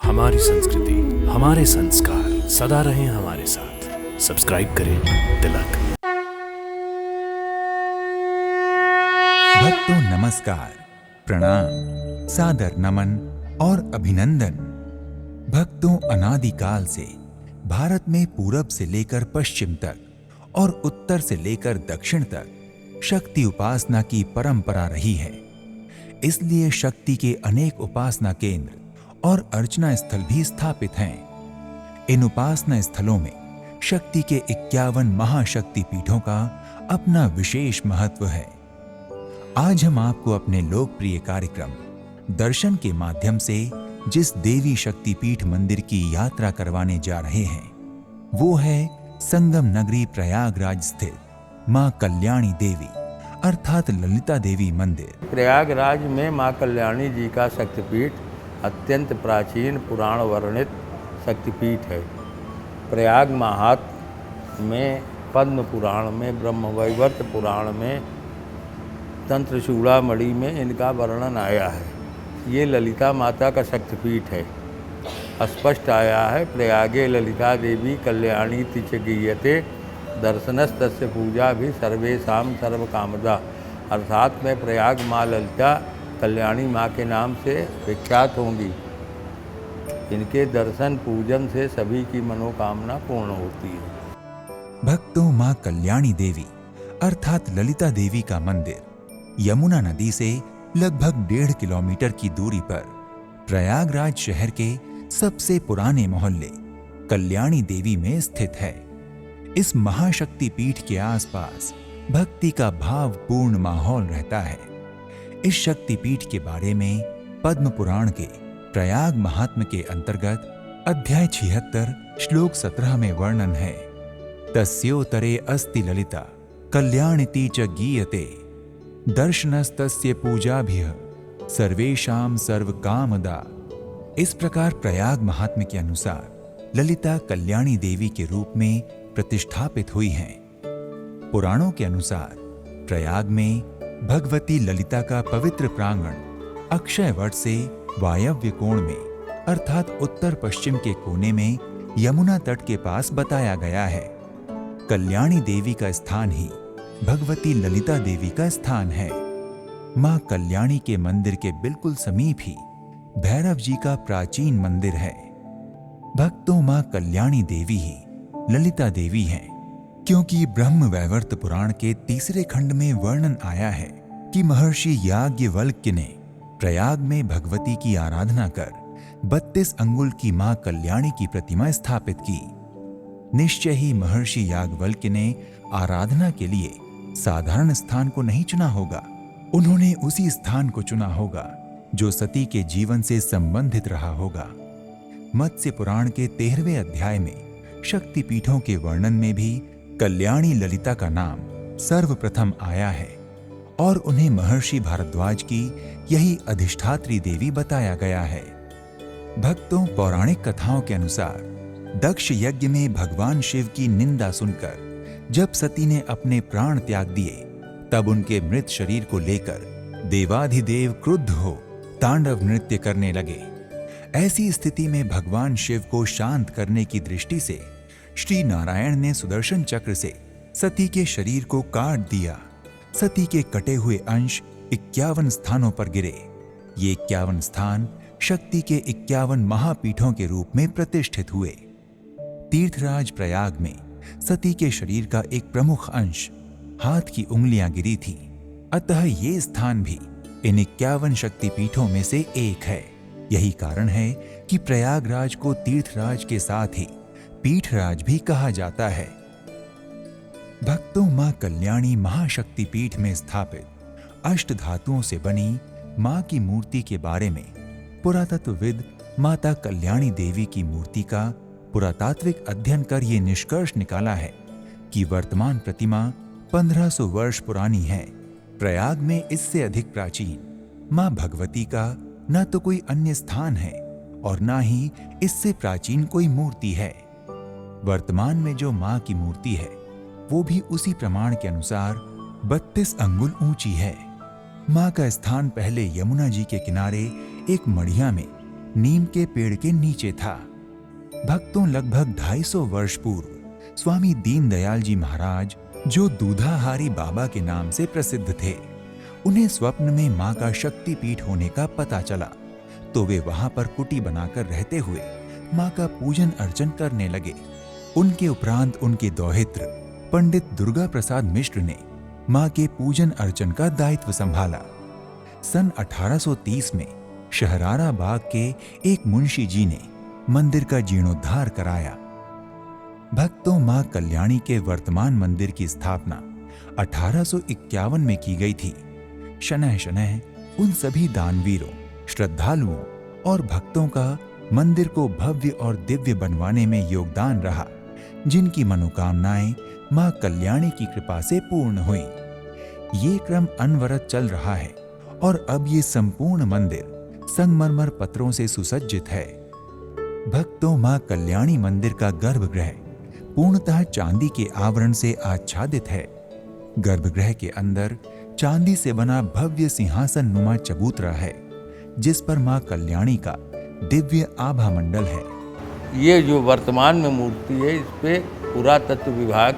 हमारी संस्कृति, हमारे संस्कार सदा रहें हमारे साथ। सब्सक्राइब करें तिलक। भक्तों नमस्कार, प्रणाम, सादर नमन और अभिनंदन। भक्तों, अनादिकाल से भारत में पूरब से लेकर पश्चिम तक और उत्तर से लेकर दक्षिण तक शक्ति उपासना की परंपरा रही है। इसलिए शक्ति के अनेक उपासना केंद्र और अर्चना स्थल भी स्थापित हैं। इन उपासना स्थलों में शक्ति के 51 महाशक्ति पीठों का अपना विशेष महत्व है। आज हम आपको अपने लोकप्रिय कार्यक्रम दर्शन के माध्यम से जिस देवी शक्तिपीठ मंदिर की यात्रा करवाने जा रहे हैं, वो है संगम नगरी प्रयागराज स्थित मां कल्याणी देवी अर्थात ललिता देवी मंदिर। प्रयागराज में मां कल्याणी जी का शक्तिपीठ अत्यंत प्राचीन पुराण वर्णित शक्तिपीठ है। प्रयाग महात्म्य में, पद्म पुराण में, ब्रह्मवैवर्त पुराण में, तंत्र चूड़ामणि में इनका वर्णन आया है। ये ललिता माता का शक्तिपीठ है। स्पष्ट आया है, प्रयागे ललिता देवी कल्याणी तिच गीयते दर्शनस्तस्य पूजा भी सर्वेषां सर्वकामदा। अर्थात मैं प्रयाग माँ ललिता कल्याणी माँ के नाम से विख्यात होंगी। इनके दर्शन पूजन से सभी की मनोकामना पूर्ण होती है। भक्तों, मां कल्याणी देवी अर्थात ललिता देवी का मंदिर यमुना नदी से लगभग 1.5 किलोमीटर की दूरी पर प्रयागराज शहर के सबसे पुराने मोहल्ले कल्याणी देवी में स्थित है। इस महाशक्ति पीठ के आसपास भक्ति का भावपूर्ण माहौल रहता है। इस शक्तिपीठ के बारे में पद्म पुराण के प्रयाग महात्म्य के अंतर्गत अध्याय 76 श्लोक 17 में वर्णन है। तस्योतरे अस्ति ललिता कल्याणिति च गीयते दर्शनस्तस्य पूजाभिः सर्वेषां सर्वकामदा। इस प्रकार प्रयाग महात्म्य के अनुसार ललिता कल्याणी देवी के रूप में प्रतिष्ठापित हुई हैं। पुराणों के अनुसार प्रयाग में भगवती ललिता का पवित्र प्रांगण अक्षय वट से वायव्य कोण में अर्थात उत्तर पश्चिम के कोने में यमुना तट के पास बताया गया है। कल्याणी देवी का स्थान ही भगवती ललिता देवी का स्थान है। मां कल्याणी के मंदिर के बिल्कुल समीप ही भैरव जी का प्राचीन मंदिर है। भक्तों, मां कल्याणी देवी ही ललिता देवी हैं, क्योंकि ब्रह्मवैवर्त पुराण के 3 खंड में वर्णन आया है कि महर्षि याज्ञवल्क्य ने प्रयाग में भगवती की आराधना कर 32 अंगुल की मां कल्याणी की प्रतिमा स्थापित की। निश्चय ही महर्षि याज्ञवल्क्य ने आराधना के लिए साधारण स्थान को नहीं चुना होगा। उन्होंने उसी स्थान को चुना होगा जो सती के जीवन से संबंधित रहा होगा। मत्स्य पुराण के 13वें अध्याय में शक्तिपीठों के वर्णन में भी कल्याणी ललिता का नाम सर्वप्रथम आया है और उन्हें महर्षि भारद्वाज की यही अधिष्ठात्री देवी बताया गया है। भक्तों, पौराणिक कथाओं के अनुसार दक्ष यज्ञ में भगवान शिव की निंदा सुनकर जब सती ने अपने प्राण त्याग दिए, तब उनके मृत शरीर को लेकर देवाधिदेव क्रुद्ध हो तांडव नृत्य करने लगे। ऐसी स्थिति में भगवान शिव को शांत करने की दृष्टि से श्री नारायण ने सुदर्शन चक्र से सती के शरीर को काट दिया। सती के कटे हुए अंश 51 स्थानों पर गिरे। ये 51 स्थान शक्ति के 51 महापीठों के रूप में प्रतिष्ठित हुए। तीर्थराज प्रयाग में सती के शरीर का एक प्रमुख अंश हाथ की उंगलियां गिरी थी। अतः ये स्थान भी इन 51 शक्तिपीठों में से एक है। यही कारण है कि प्रयागराज को तीर्थराज के साथ ही पीठराज भी कहा जाता है। भक्तों, मां कल्याणी महाशक्तिपीठ में स्थापित अष्ट धातुओं से बनी मां की मूर्ति के बारे में पुरातत्वविद माता कल्याणी देवी की मूर्ति का पुरातात्विक अध्ययन कर ये निष्कर्ष निकाला है कि वर्तमान प्रतिमा 1500 वर्ष पुरानी है। प्रयाग में इससे अधिक प्राचीन मां भगवती का न तो कोई अन्य स्थान है और न ही इससे प्राचीन कोई मूर्ति है। वर्तमान में जो मां की मूर्ति है वो भी उसी प्रमाण के अनुसार 32 अंगुल ऊंची है। मां का स्थान पहले यमुना जी के किनारे एक मढ़िया में नीम के पेड़ के नीचे था। भक्तों लगभग 250 वर्ष पूर्व स्वामी दीनदयाल जी महाराज, जो दूधाहारी बाबा के नाम से प्रसिद्ध थे, उन्हें स्वप्न में मां का शक्तिपीठ होने का पता चला, तो वे वहां पर कुटी बनाकर रहते हुए मां का पूजन अर्चन करने लगे। उनके उपरांत उनके दौहित्र पंडित दुर्गा प्रसाद मिश्र ने मां के पूजन अर्चन का दायित्व संभाला। सन 1830 में शहरारा बाग के एक मुंशी जी ने मंदिर का जीर्णोद्धार कराया। भक्तों, मां कल्याणी के वर्तमान मंदिर की स्थापना 1851 में की गई थी। शनैः शनैः उन सभी दानवीरों, श्रद्धालुओं और भक्तों का मंदिर को भव्य और दिव्य बनवाने में योगदान रहा, जिनकी मनोकामनाएं मां कल्याणी की कृपा से पूर्ण हुई। ये क्रम अनवरत चल रहा है और अब ये संपूर्ण मंदिर संगमरमर पत्रों से सुसज्जित है। भक्तों, मां कल्याणी मंदिर का गर्भगृह पूर्णतः चांदी के आवरण से आच्छादित है। गर्भगृह के अंदर चांदी से बना भव्य सिंहासन नुमा चबूतरा है, जिस पर मां कल्याणी का दिव्य आभा मंडल है। ये जो वर्तमान में मूर्ति है, इस पे पुरातत्व विभाग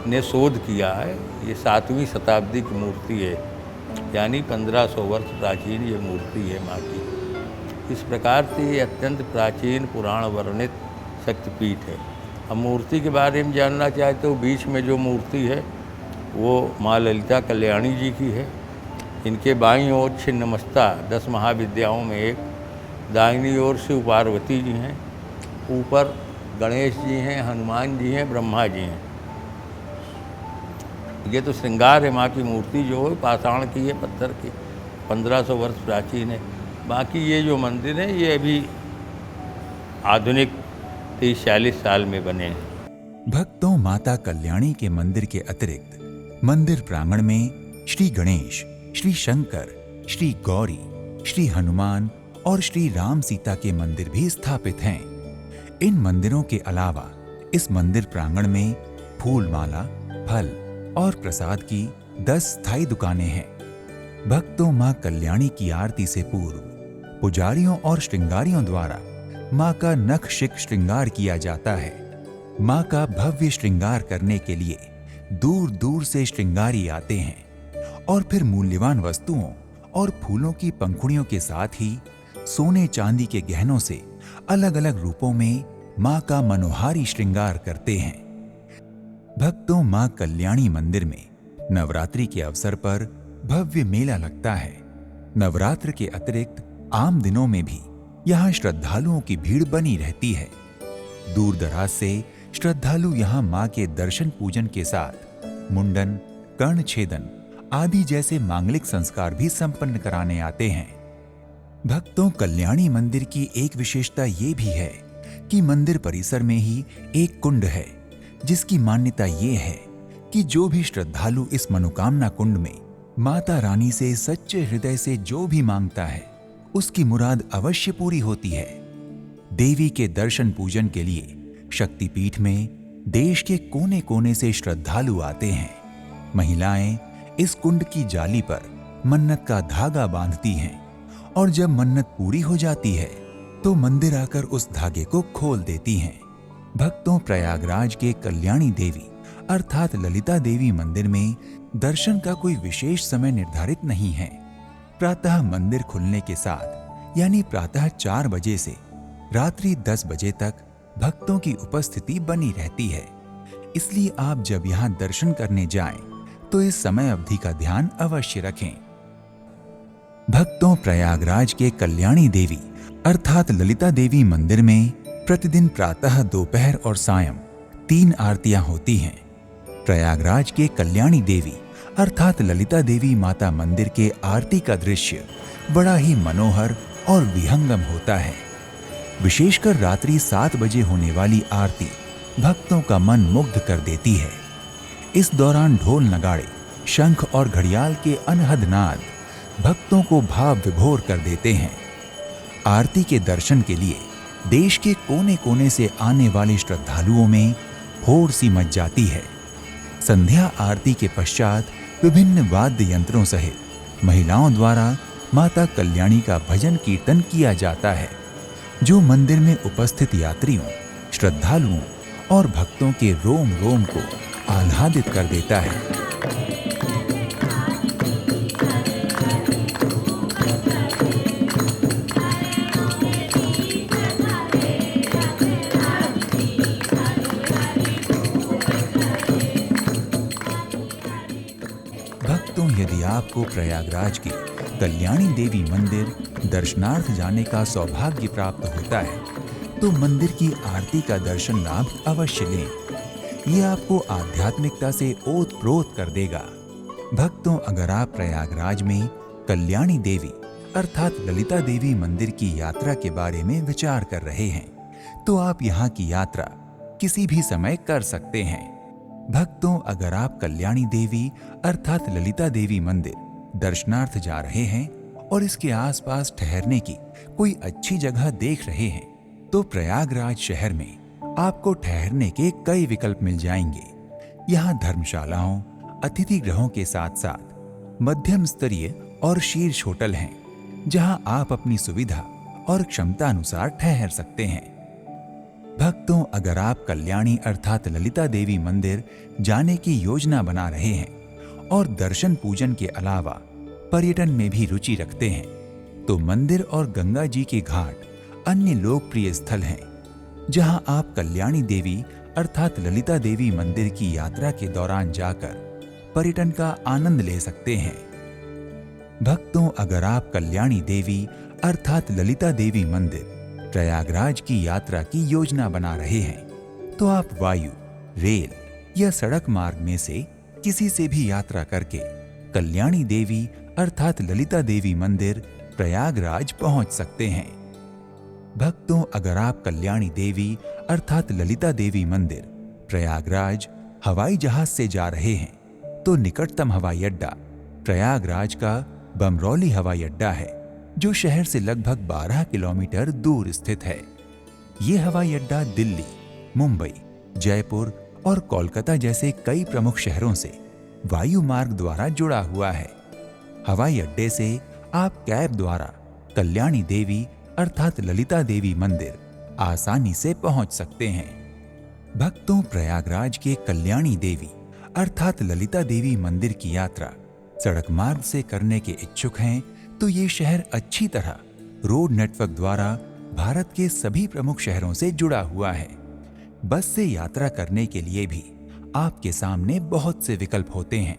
ने शोध किया है। ये 7वीं शताब्दी की मूर्ति है, यानी 1500 वर्ष प्राचीन ये मूर्ति है माँ की। इस प्रकार से ये अत्यंत प्राचीन पुराण वर्णित शक्तिपीठ है। अब मूर्ति के बारे में जानना चाहते हो, बीच में जो मूर्ति है वो माँ ललिता कल्याणी जी की है। इनके बाईं ओर छिन्नमस्ता 10 महाविद्याओं में एक, दाहिनी ओर शिव पार्वती जी हैं, ऊपर गणेश जी हैं, हनुमान जी हैं, ब्रह्मा जी हैं। ये तो श्रृंगार है माँ की मूर्ति, जो है पाषाण की है, पत्थर की, 1500 वर्ष प्राचीन है। बाकी ये जो मंदिर है ये अभी आधुनिक 30-40 साल में बने हैं। भक्तों, माता कल्याणी के मंदिर के अतिरिक्त मंदिर प्रांगण में श्री गणेश, श्री शंकर, श्री गौरी, श्री हनुमान और श्री राम सीता के मंदिर भी स्थापित हैं। इन मंदिरों के अलावा इस मंदिर प्रांगण में फूल माला, फल और प्रसाद की 10 स्थायी दुकानें हैं। भक्तों, मां कल्याणी की आरती से पूर्व पुजारियों और श्रृंगारियों द्वारा मां का नखशिख श्रृंगार किया जाता है। मां का भव्य श्रृंगार करने के लिए दूर दूर से श्रृंगारी आते हैं और फिर मूल्यवान वस्तुओं और फूलों की पंखुड़ियों के साथ ही सोने चांदी के गहनों से अलग अलग रूपों में मां का मनोहारी श्रृंगार करते हैं। भक्तों, मां कल्याणी मंदिर में नवरात्रि के अवसर पर भव्य मेला लगता है। नवरात्र के अतिरिक्त आम दिनों में भी यहाँ श्रद्धालुओं की भीड़ बनी रहती है। दूर दराज से श्रद्धालु यहाँ मां के दर्शन पूजन के साथ मुंडन, कर्ण छेदन आदि जैसे मांगलिक संस्कार भी संपन्न कराने आते हैं। भक्तों, कल्याणी मंदिर की एक विशेषता ये भी है कि मंदिर परिसर में ही एक कुंड है, जिसकी मान्यता ये है कि जो भी श्रद्धालु इस मनोकामना कुंड में माता रानी से सच्चे हृदय से जो भी मांगता है, उसकी मुराद अवश्य पूरी होती है। देवी के दर्शन पूजन के लिए शक्तिपीठ में देश के कोने कोने से श्रद्धालु आते हैं। महिलाएं इस कुंड की जाली पर मन्नत का धागा बांधती हैं और जब मन्नत पूरी हो जाती है तो मंदिर आकर उस धागे को खोल देती हैं। भक्तों, प्रयागराज के कल्याणी देवी अर्थात ललिता देवी मंदिर में दर्शन का कोई विशेष समय निर्धारित नहीं है। प्रातः मंदिर खुलने के साथ यानी प्रातः 4 बजे से रात्रि 10 बजे तक भक्तों की उपस्थिति बनी रहती है। इसलिए आप जब यहाँ दर्शन करने जाएं तो इस समय अवधि का ध्यान अवश्य रखें। भक्तों, प्रयागराज के कल्याणी देवी अर्थात ललिता देवी मंदिर में प्रतिदिन प्रातः, दोपहर और सायं 3 आरतियां होती हैं। प्रयागराज के कल्याणी देवी अर्थात ललिता देवी माता मंदिर के आरती का दृश्य बड़ा ही मनोहर और विहंगम होता है। विशेषकर रात्रि 7 बजे होने वाली आरती भक्तों का मन मुग्ध कर देती है। इस दौरान ढोल नगाड़े, शंख और घड़ियाल के अनहद नाद भक्तों को भाव विभोर कर देते हैं। आरती के दर्शन के लिए देश के कोने कोने से आने वाले श्रद्धालुओं में होड़ सी मच जाती है। संध्या आरती के पश्चात विभिन्न वाद्य यंत्रों सहित महिलाओं द्वारा माता कल्याणी का भजन कीर्तन किया जाता है। जो मंदिर में उपस्थित यात्रियों, श्रद्धालुओं और भक्तों के रोम रोम को आह्लादित कर देता है। भक्तों, यदि आपको प्रयागराज के कल्याणी देवी मंदिर दर्शनार्थ जाने का सौभाग्य प्राप्त होता है तो मंदिर की आरती का दर्शन लाभ अवश्य लें। ये आपको आध्यात्मिकता से ओत-प्रोत कर देगा। भक्तों, अगर आप प्रयागराज में कल्याणी देवी अर्थात ललिता देवी मंदिर की यात्रा के बारे में विचार कर रहे हैं तो आप यहाँ की यात्रा किसी भी समय कर सकते हैं। भक्तों, अगर आप कल्याणी देवी अर्थात ललिता देवी मंदिर दर्शनार्थ जा रहे हैं और इसके आसपास ठहरने की कोई अच्छी जगह देख रहे हैं तो प्रयागराज शहर में आपको ठहरने के कई विकल्प मिल जाएंगे। यहाँ धर्मशालाओं, अतिथि गृहों के साथ साथ मध्यम स्तरीय और शीर्ष होटल हैं जहाँ आप अपनी सुविधा और क्षमता अनुसार ठहर सकते हैं। भक्तों, अगर आप कल्याणी अर्थात ललिता देवी मंदिर जाने की योजना बना रहे हैं और दर्शन पूजन के अलावा पर्यटन में भी रुचि रखते हैं तो मंदिर और गंगा जी के घाट अन्य लोकप्रिय स्थल हैं जहां आप कल्याणी देवी अर्थात ललिता देवी मंदिर की यात्रा के दौरान जाकर पर्यटन का आनंद ले सकते हैं। भक्तों, अगर आप कल्याणी देवी अर्थात ललिता देवी मंदिर प्रयागराज की यात्रा की योजना बना रहे हैं तो आप वायु, रेल या सड़क मार्ग में से किसी से भी यात्रा करके कल्याणी देवी अर्थात ललिता देवी मंदिर प्रयागराज पहुंच सकते हैं। भक्तों, अगर आप कल्याणी देवी अर्थात ललिता देवी मंदिर प्रयागराज हवाई जहाज से जा रहे हैं तो निकटतम हवाई अड्डा प्रयागराज का बमरौली हवाई अड्डा है जो शहर से लगभग 12 किलोमीटर दूर स्थित है। ये हवाई अड्डा दिल्ली, मुंबई, जयपुर और कोलकाता जैसे कई प्रमुख शहरों से वायु मार्ग द्वारा जुड़ा हुआ है। हवाई अड्डे से आप कैब द्वारा कल्याणी देवी अर्थात ललिता देवी मंदिर आसानी से पहुंच सकते हैं। भक्तों, प्रयागराज के कल्याणी देवी अर्थात ललिता देवी मंदिर की यात्रा सड़क मार्ग से करने के इच्छुक हैं तो ये शहर अच्छी तरह रोड नेटवर्क द्वारा भारत के सभी प्रमुख शहरों से जुड़ा हुआ है। बस से यात्रा करने के लिए भी आपके सामने बहुत से विकल्प होते हैं।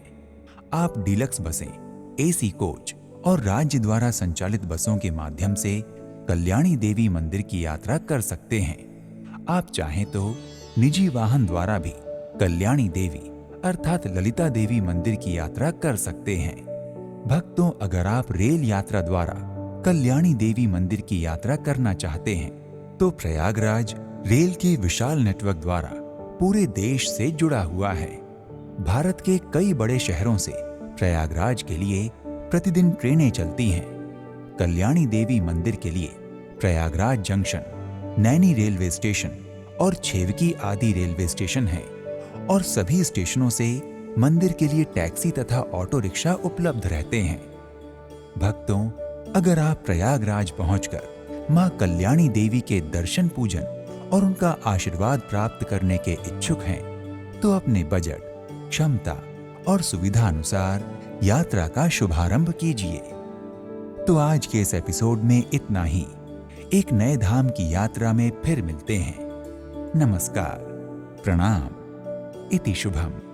आप डीलक्स बसें, एसी कोच और राज्य द्वारा संचालित बसों के माध्यम से कल्याणी देवी मंदिर की यात्रा कर सकते हैं। आप चाहें तो निजी वाहन द्वारा भी कल्याणी देवी अर्थात ललिता देवी मंदिर की यात्रा कर सकते हैं। भक्तों, अगर आप रेल यात्रा द्वारा कल्याणी देवी मंदिर की यात्रा करना चाहते हैं तो प्रयागराज रेल के विशाल नेटवर्क द्वारा पूरे देश से जुड़ा हुआ है। भारत के कई बड़े शहरों से प्रयागराज के लिए प्रतिदिन ट्रेनें चलती हैं। कल्याणी देवी मंदिर के लिए Prayagraj junction, Naini railway station और छेवकी आदि रेलवे स्टेशन हैं और सभी स्टेशनों से मंदिर के लिए टैक्सी तथा ऑटो रिक्शा उपलब्ध रहते हैं। भक्तों, अगर आप प्रयागराज पहुंचकर मां कल्याणी देवी के दर्शन पूजन और उनका आशीर्वाद प्राप्त करने के इच्छुक हैं तो अपने बजट, क्षमता और सुविधा अनुसार यात्रा का शुभारंभ कीजिए। तो आज के इस एपिसोड में इतना ही। एक नए धाम की यात्रा में फिर मिलते हैं। नमस्कार, प्रणाम, इति शुभम।